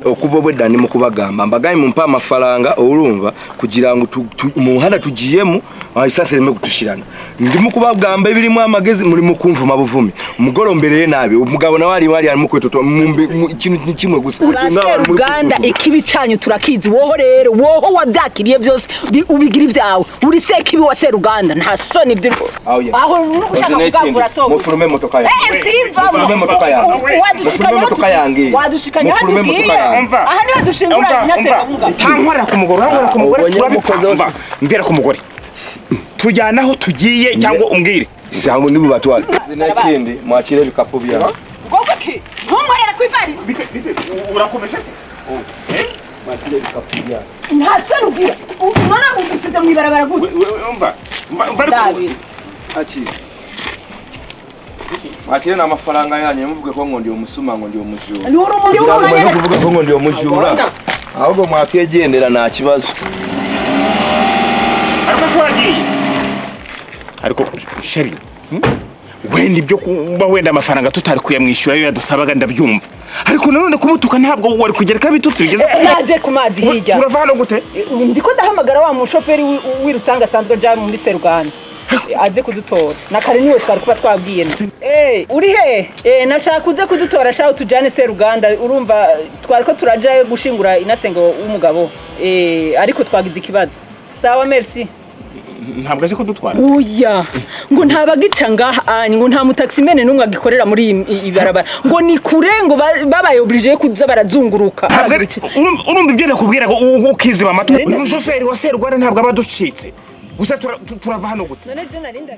okubobwedda ndi mukubagamba mbagaye mumpa amafaranga olumva kugira ngo muhanda tugiyemu isase leme kutushirana ndi mukubagamba ebirimu amagezi muri mukumvuma buvumi umugorombereye nabi umugabo nawe ari mukweto ikintu kimwe gusa Uganda ikibi canyu turakizi woho rero woho wabyakiriye byose ubigira ivyawe uri se kibi wa Seruganda nta soni ibyo aho ushaka kugambura so mufurume motoka yange simva mufurume motoka yange wadushikanya motoka yange wadushikanya aha ni wadushingura na Seruganda tankwara ku mugore turabipfa mvera ku mugore tujyana aho tugiye cyangwa umbwire sango nibu batwala zinakindi mwakire bikapo bya gogoki ntumorera kwivariza urakomeje se mwakire bikapo bya nta Seruganda nona udusize mu ibarabara gute aki mwakire n'amafaranga yanyu muvuge ko ngo ndi umusuma ngo ndi umujura nuru muvuge ko ngo ndi umujura ahubwo mwakegendera nta kibazo ariko sheri wenda ibyo kuba wenda amafaranga tutari kuyamwishyura yo yadusabaga ndabyumva ariko nanone kumutuka ntabwo wari kugereka bitutse bigeze naje ku mazi hirya turavana gute ndiko ndahamagara wa mushoferi w'irusanga asanzwe ja muri Seruganda aze kudutora na kare niwe twari kuba twabwiye uri he nashaka uze kudutora shaho tujane Seruganda urumva twari ko turaja gushingura inasengo w'umugabo ariko twagize ikibazo sawa merci ntabwo aje kudutwara oya ngo ntabagica ngaha ngo nta mutaximene numwe agikorera muri ibarabara ngo ni kure ngo babaye oblige kuza barazunguruka urumva ibyo nakubwira ngo ukiziba amatwi umushoferi wa Seruganda ntabwo abaducitse gusa turava hano gute none je narinda